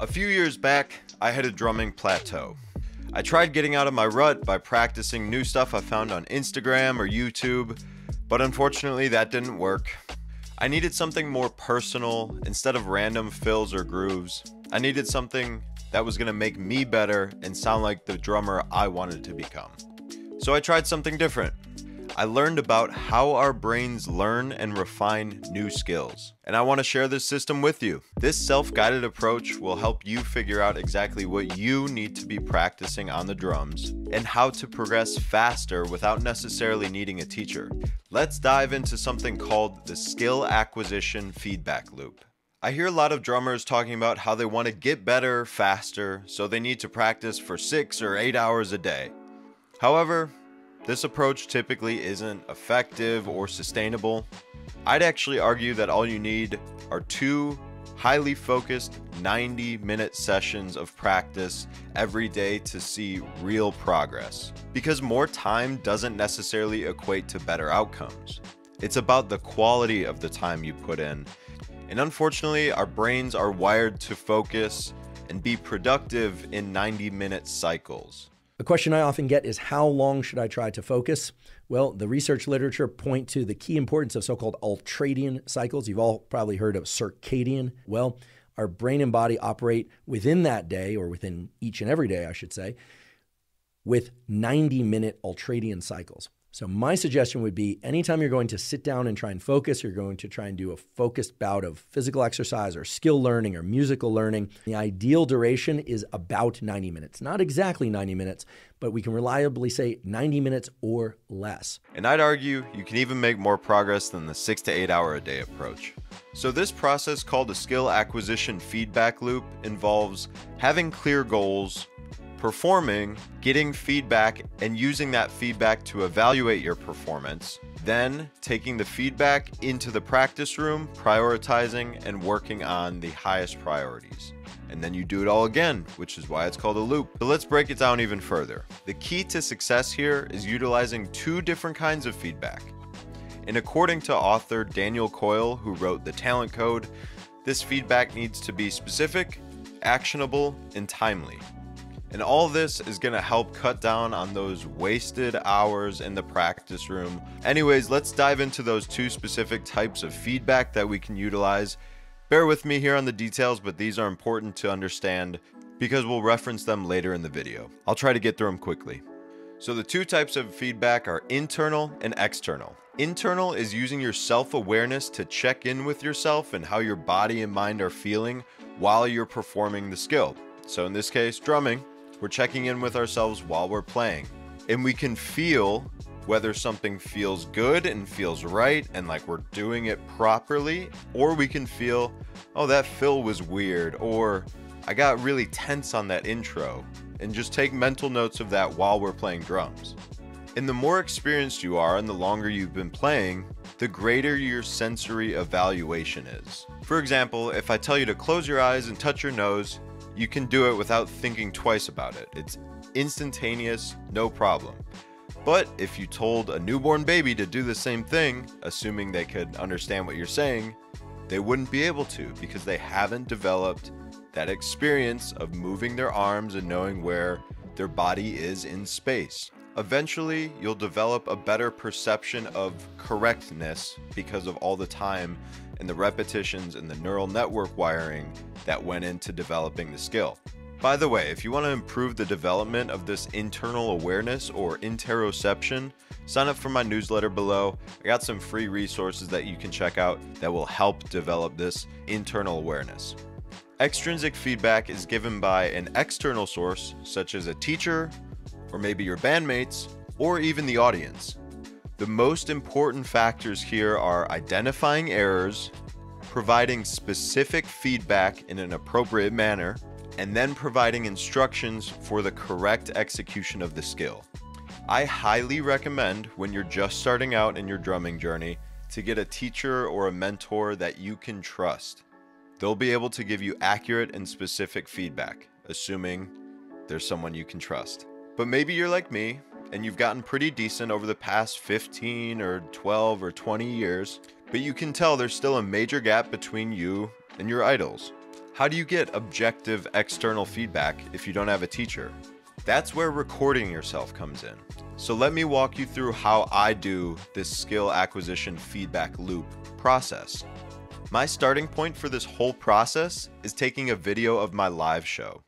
A few years back, I hit a drumming plateau. I tried getting out of my rut by practicing new stuff I found on Instagram or YouTube, but unfortunately that didn't work. I needed something more personal instead of random fills or grooves. I needed something that was going to make me better and sound like the drummer I wanted to become. So I tried something different. I learned about how our brains learn and refine new skills, and I want to share this system with you. This self-guided approach will help you figure out exactly what you need to be practicing on the drums and how to progress faster without necessarily needing a teacher. Let's dive into something called the skill acquisition feedback loop. I hear a lot of drummers talking about how they want to get better faster, so they need to practice for 6 or 8 hours a day. However, this approach typically isn't effective or sustainable. I'd actually argue that all you need are 2 highly focused 90-minute sessions of practice every day to see real progress. Because more time doesn't necessarily equate to better outcomes. It's about the quality of the time you put in. And unfortunately, our brains are wired to focus and be productive in 90-minute cycles. A question I often get is, how long should I try to focus? Well, the research literature point to the key importance of so-called ultradian cycles. You've all probably heard of circadian. Well, our brain and body operate within that day, or within each and every day, I should say, with 90-minute ultradian cycles. So my suggestion would be, anytime you're going to sit down and try and focus, you're going to try and do a focused bout of physical exercise or skill learning or musical learning, the ideal duration is about 90 minutes. Not exactly 90 minutes, but we can reliably say 90 minutes or less. And I'd argue you can even make more progress than the 6 to 8 hour a day approach. So this process, called a skill acquisition feedback loop, involves having clear goals, performing, getting feedback, and using that feedback to evaluate your performance, then taking the feedback into the practice room, prioritizing and working on the highest priorities. And then you do it all again, which is why it's called a loop. But let's break it down even further. The key to success here is utilizing 2 different kinds of feedback. And according to author Daniel Coyle, who wrote The Talent Code, this feedback needs to be specific, actionable, and timely. And all this is going to help cut down on those wasted hours in the practice room. Anyways, let's dive into those 2 specific types of feedback that we can utilize. Bear with me here on the details, but these are important to understand because we'll reference them later in the video. I'll try to get through them quickly. So the 2 types of feedback are internal and external. Internal is using your self-awareness to check in with yourself and how your body and mind are feeling while you're performing the skill. So in this case, drumming. We're checking in with ourselves while we're playing, and we can feel whether something feels good and feels right and like we're doing it properly, or we can feel, oh, that fill was weird, or I got really tense on that intro, and just take mental notes of that while we're playing drums. And the more experienced you are and the longer you've been playing, the greater your sensory evaluation is. For example, if I tell you to close your eyes and touch your nose, you can do it without thinking twice about it. It's instantaneous, no problem. But if you told a newborn baby to do the same thing, assuming they could understand what you're saying, they wouldn't be able to because they haven't developed that experience of moving their arms and knowing where their body is in space. Eventually, you'll develop a better perception of correctness because of all the time and the repetitions and the neural network wiring that went into developing the skill. By the way, if you want to improve the development of this internal awareness or interoception, sign up for my newsletter below. I got some free resources that you can check out that will help develop this internal awareness. Extrinsic feedback is given by an external source, such as a teacher, or maybe your bandmates, or even the audience. The most important factors here are identifying errors, providing specific feedback in an appropriate manner, and then providing instructions for the correct execution of the skill. I highly recommend, when you're just starting out in your drumming journey, to get a teacher or a mentor that you can trust. They'll be able to give you accurate and specific feedback, assuming there's someone you can trust. But maybe you're like me, and you've gotten pretty decent over the past 15 or 12 or 20 years, but you can tell there's still a major gap between you and your idols. How do you get objective external feedback if you don't have a teacher? That's where recording yourself comes in. So let me walk you through how I do this skill acquisition feedback loop process. My starting point for this whole process is taking a video of my live show.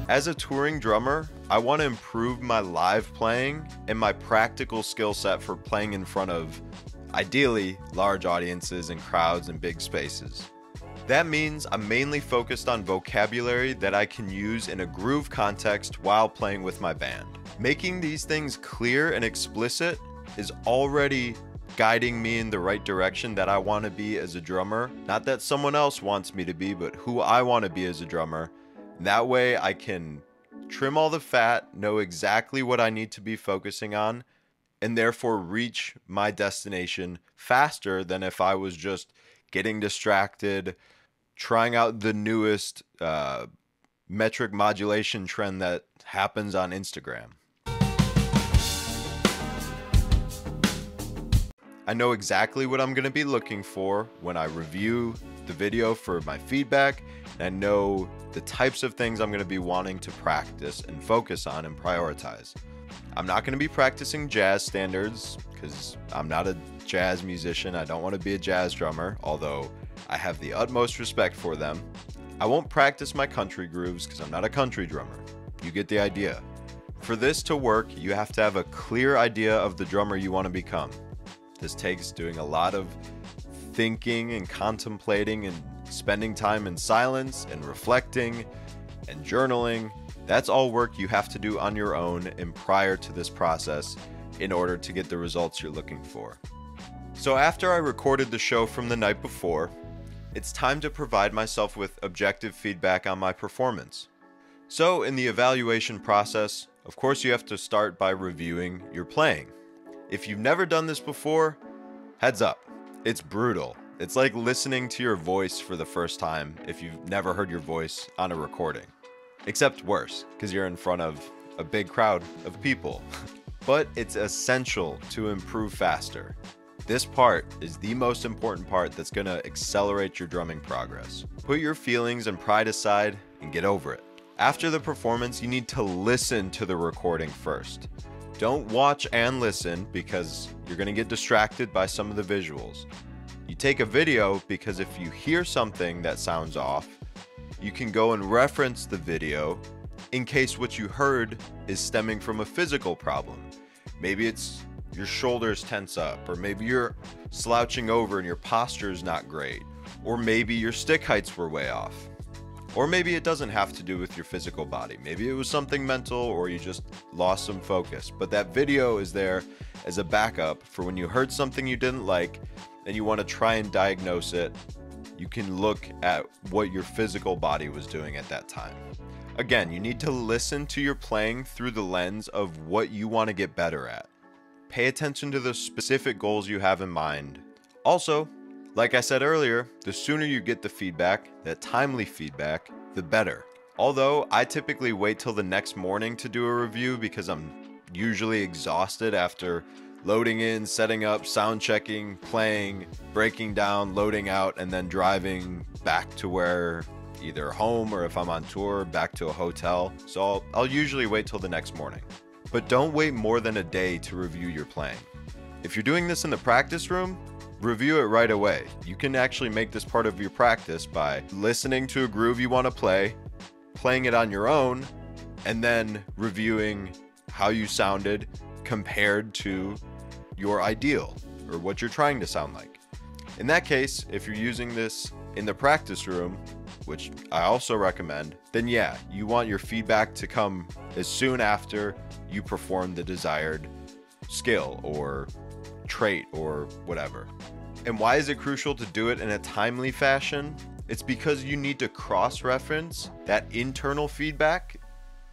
As a touring drummer, I want to improve my live playing and my practical skill set for playing in front of, ideally, large audiences and crowds and big spaces. That means I'm mainly focused on vocabulary that I can use in a groove context while playing with my band. Making these things clear and explicit is already guiding me in the right direction that I want to be as a drummer. Not that someone else wants me to be, but who I want to be as a drummer. That way I can trim all the fat, know exactly what I need to be focusing on, and therefore reach my destination faster than if I was just getting distracted, trying out the newest metric modulation trend that happens on Instagram. I know exactly what I'm going to be looking for when I review the video for my feedback, and I know the types of things I'm going to be wanting to practice and focus on and prioritize. I'm not going to be practicing jazz standards because I'm not a jazz musician. I don't want to be a jazz drummer, although I have the utmost respect for them. I won't practice my country grooves because I'm not a country drummer. You get the idea. For this to work, you have to have a clear idea of the drummer you want to become. This takes doing a lot of thinking and contemplating and spending time in silence and reflecting and journaling. That's all work you have to do on your own and prior to this process in order to get the results you're looking for. So after I recorded the show from the night before, it's time to provide myself with objective feedback on my performance. So in the evaluation process, of course you have to start by reviewing your playing. If you've never done this before, heads up, it's brutal. It's like listening to your voice for the first time if you've never heard your voice on a recording. Except worse, because you're in front of a big crowd of people. But it's essential to improve faster. This part is the most important part that's going to accelerate your drumming progress. Put your feelings and pride aside and get over it. After the performance, you need to listen to the recording first. Don't watch and listen because you're going to get distracted by some of the visuals. You take a video because if you hear something that sounds off, you can go and reference the video in case what you heard is stemming from a physical problem. Maybe it's your shoulders tense up, or maybe you're slouching over and your posture is not great, or maybe your stick heights were way off. Or maybe it doesn't have to do with your physical body. Maybe it was something mental or you just lost some focus. But that video is there as a backup for when you heard something you didn't like and you want to try and diagnose it. You can look at what your physical body was doing at that time. Again, you need to listen to your playing through the lens of what you want to get better at. Pay attention to the specific goals you have in mind. Also, like I said earlier, the sooner you get the feedback, that timely feedback, the better. Although I typically wait till the next morning to do a review because I'm usually exhausted after loading in, setting up, sound checking, playing, breaking down, loading out, and then driving back to where either home or if I'm on tour, back to a hotel. So I'll usually wait till the next morning. But don't wait more than a day to review your playing. If you're doing this in the practice room, review it right away. You can actually make this part of your practice by listening to a groove you want to play, playing it on your own, and then reviewing how you sounded compared to your ideal or what you're trying to sound like. In that case, if you're using this in the practice room, which I also recommend, then yeah, you want your feedback to come as soon after you perform the desired skill or trait or whatever. And why is it crucial to do it in a timely fashion? It's because you need to cross-reference that internal feedback,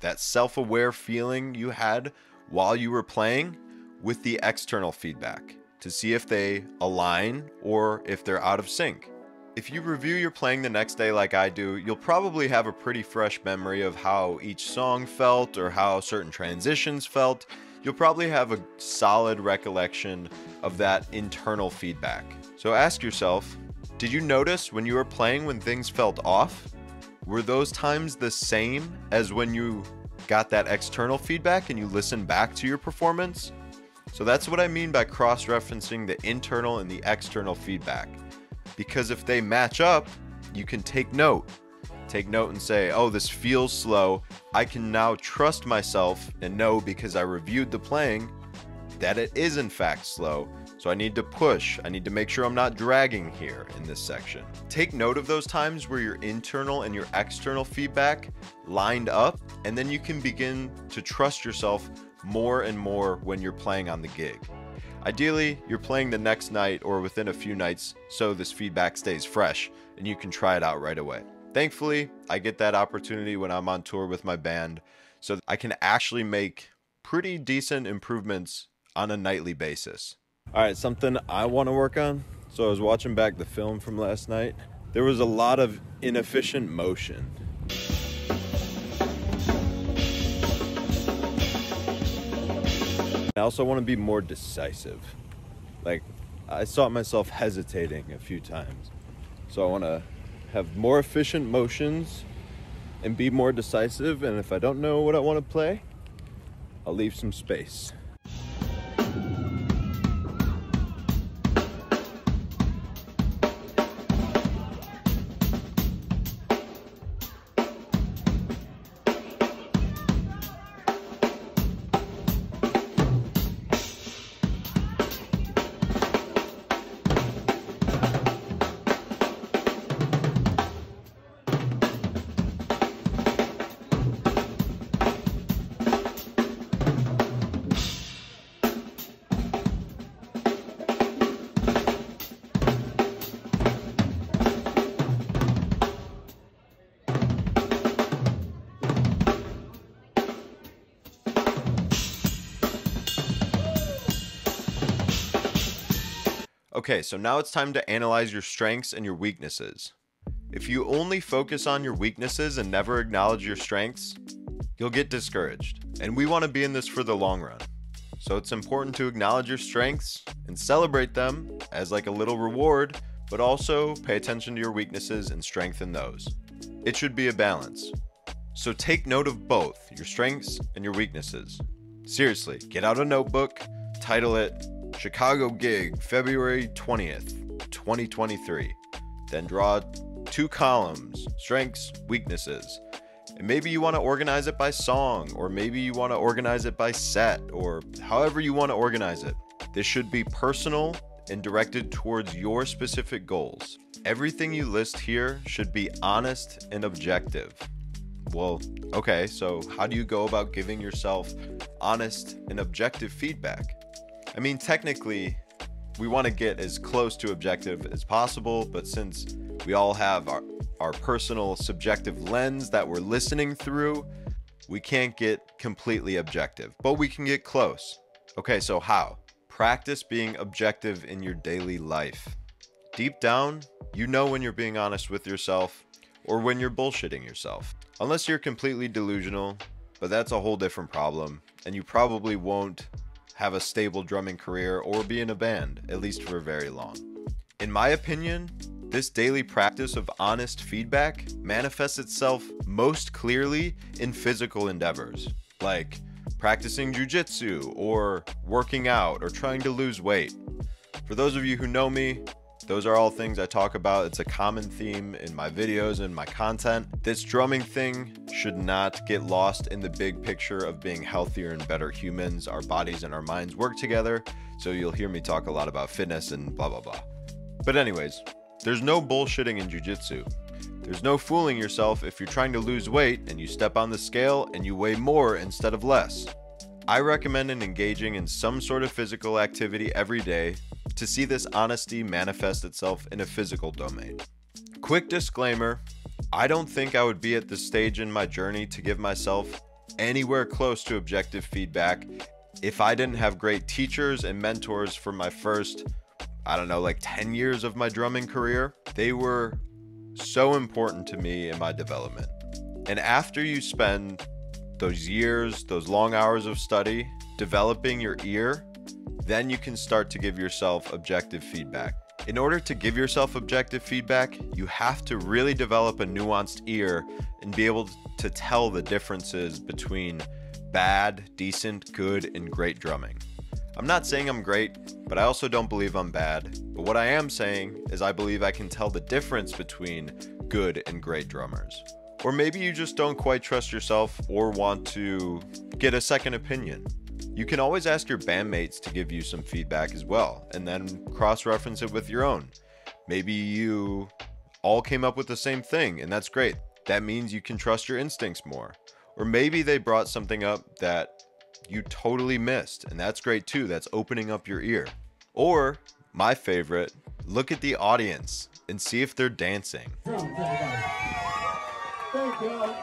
that self-aware feeling you had while you were playing with the external feedback to see if they align or if they're out of sync. If you review your playing the next day like I do, you'll probably have a pretty fresh memory of how each song felt or how certain transitions felt. you'll probably have a solid recollection of that internal feedback. So ask yourself, did you notice when you were playing when things felt off? Were those times the same as when you got that external feedback and you listened back to your performance? So that's what I mean by cross-referencing the internal and the external feedback. Because if they match up, you can take note. Take note and say, oh, this feels slow. I can now trust myself and know, because I reviewed the playing, that it is in fact slow. So I need to push. I need to make sure I'm not dragging here in this section. Take note of those times where your internal and your external feedback lined up, and then you can begin to trust yourself more and more when you're playing on the gig. Ideally, you're playing the next night or within a few nights so this feedback stays fresh and you can try it out right away. Thankfully, I get that opportunity when I'm on tour with my band, so I can actually make pretty decent improvements on a nightly basis. All right, something I want to work on. So I was watching back the film from last night. There was a lot of inefficient motion. I also want to be more decisive. Like, I saw myself hesitating a few times. So I want to have more efficient motions and be more decisive. And if I don't know what I want to play, I'll leave some space. Okay, so now it's time to analyze your strengths and your weaknesses. If you only focus on your weaknesses and never acknowledge your strengths, you'll get discouraged. And we want to be in this for the long run. So it's important to acknowledge your strengths and celebrate them as like a little reward, but also pay attention to your weaknesses and strengthen those. It should be a balance. So take note of both your strengths and your weaknesses. Seriously, get out a notebook, title it Chicago Gig, February 20th, 2023. Then draw 2 columns, strengths, weaknesses. And maybe you want to organize it by song, or maybe you want to organize it by set, or however you want to organize it. This should be personal and directed towards your specific goals. Everything you list here should be honest and objective. Well, okay, so how do you go about giving yourself honest and objective feedback? I mean, technically, we want to get as close to objective as possible, but since we all have our personal subjective lens that we're listening through, we can't get completely objective, but we can get close. Okay, so how? Practice being objective in your daily life. Deep down, you know when you're being honest with yourself or when you're bullshitting yourself. Unless you're completely delusional, but that's a whole different problem, and you probably won't have a stable drumming career or be in a band, at least for very long. In my opinion, this daily practice of honest feedback manifests itself most clearly in physical endeavors, like practicing jujitsu or working out or trying to lose weight. For those of you who know me, those are all things I talk about. It's a common theme in my videos and my content. This drumming thing should not get lost in the big picture of being healthier and better humans. Our bodies and our minds work together, so you'll hear me talk a lot about fitness and blah, blah, blah. But anyways, there's no bullshitting in jiu-jitsu. There's no fooling yourself if you're trying to lose weight and you step on the scale and you weigh more instead of less. I recommend engaging in some sort of physical activity every day to see this honesty manifest itself in a physical domain. Quick disclaimer, I don't think I would be at this stage in my journey to give myself anywhere close to objective feedback if I didn't have great teachers and mentors for my first, 10 years of my drumming career. They were so important to me in my development. And after you spend those years, those long hours of study, developing your ear, then you can start to give yourself objective feedback. In order to give yourself objective feedback, you have to really develop a nuanced ear and be able to tell the differences between bad, decent, good, and great drumming. I'm not saying I'm great, but I also don't believe I'm bad. But what I am saying is I believe I can tell the difference between good and great drummers. Or maybe you just don't quite trust yourself or want to get a second opinion. You can always ask your bandmates to give you some feedback as well, and then cross-reference it with your own. Maybe you all came up with the same thing, and that's great. That means you can trust your instincts more. Or maybe they brought something up that you totally missed, and that's great too. That's opening up your ear. Or, my favorite, look at the audience and see if they're dancing. Thank you.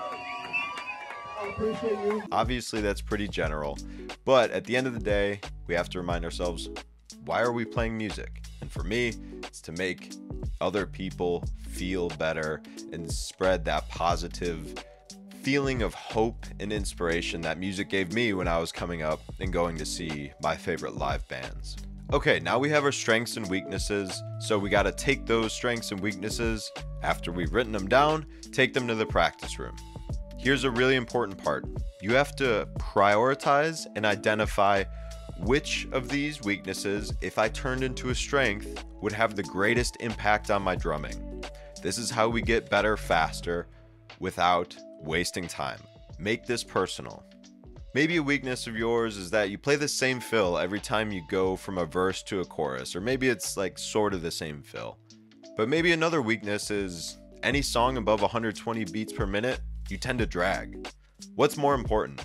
I appreciate you. Obviously, that's pretty general, but at the end of the day, we have to remind ourselves, why are we playing music? And for me, it's to make other people feel better and spread that positive feeling of hope and inspiration that music gave me when I was coming up and going to see my favorite live bands. Okay, now we have our strengths and weaknesses, so we got to take those strengths and weaknesses, after we've written them down, take them to the practice room. Here's a really important part. You have to prioritize and identify which of these weaknesses, if I turned into a strength, would have the greatest impact on my drumming. This is how we get better faster without wasting time. Make this personal. Maybe a weakness of yours is that you play the same fill every time you go from a verse to a chorus, or maybe it's like sort of the same fill. But maybe another weakness is any song above 120 beats per minute, you tend to drag. What's more important?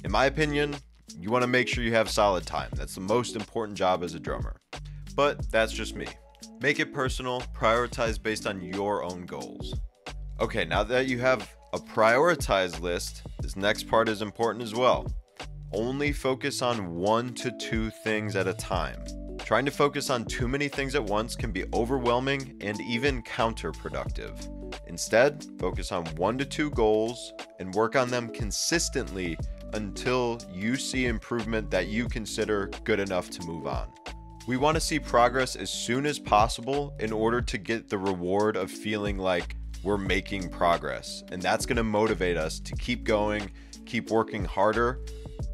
In my opinion, you want to make sure you have solid time. That's the most important job as a drummer. But that's just me. Make it personal, prioritize based on your own goals. Okay, now that you have a prioritized list, this next part is important as well. Only focus on 1 to 2 things at a time. Trying to focus on too many things at once can be overwhelming and even counterproductive. Instead, focus on 1 to 2 goals and work on them consistently until you see improvement that you consider good enough to move on. We want to see progress as soon as possible in order to get the reward of feeling like we're making progress. And that's going to motivate us to keep going, keep working harder,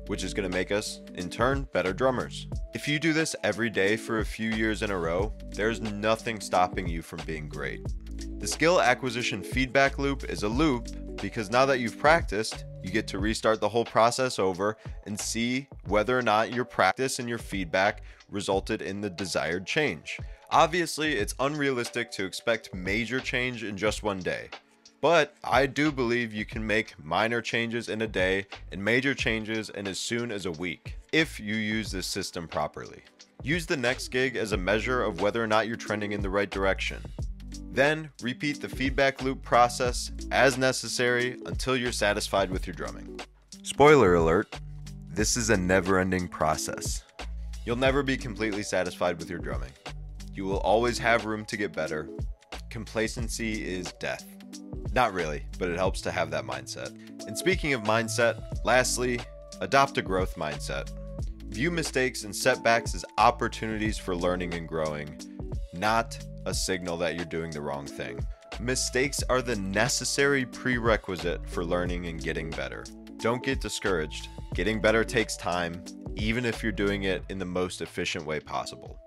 which is going to make us, in turn, better drummers. If you do this every day for a few years in a row, there's nothing stopping you from being great. The skill acquisition feedback loop is a loop because now that you've practiced, you get to restart the whole process over and see whether or not your practice and your feedback resulted in the desired change. Obviously, it's unrealistic to expect major change in just one day, but I do believe you can make minor changes in a day and major changes in as soon as a week if you use this system properly. Use the next gig as a measure of whether or not you're trending in the right direction. Then repeat the feedback loop process as necessary until you're satisfied with your drumming. Spoiler alert, this is a never-ending process. You'll never be completely satisfied with your drumming. You will always have room to get better. Complacency is death. Not really, but it helps to have that mindset. And speaking of mindset, lastly, adopt a growth mindset. View mistakes and setbacks as opportunities for learning and growing, not a signal that you're doing the wrong thing. Mistakes are the necessary prerequisite for learning and getting better. Don't get discouraged. Getting better takes time, even if you're doing it in the most efficient way possible.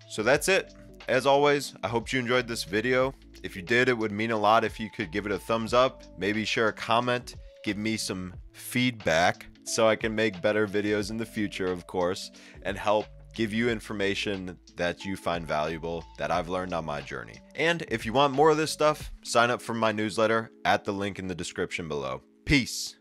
So that's it. As always, I hope you enjoyed this video. If you did, it would mean a lot if you could give it a thumbs up, maybe share a comment, give me some feedback so I can make better videos in the future, of course, and help give you information that you find valuable that I've learned on my journey. And if you want more of this stuff, sign up for my newsletter at the link in the description below. Peace.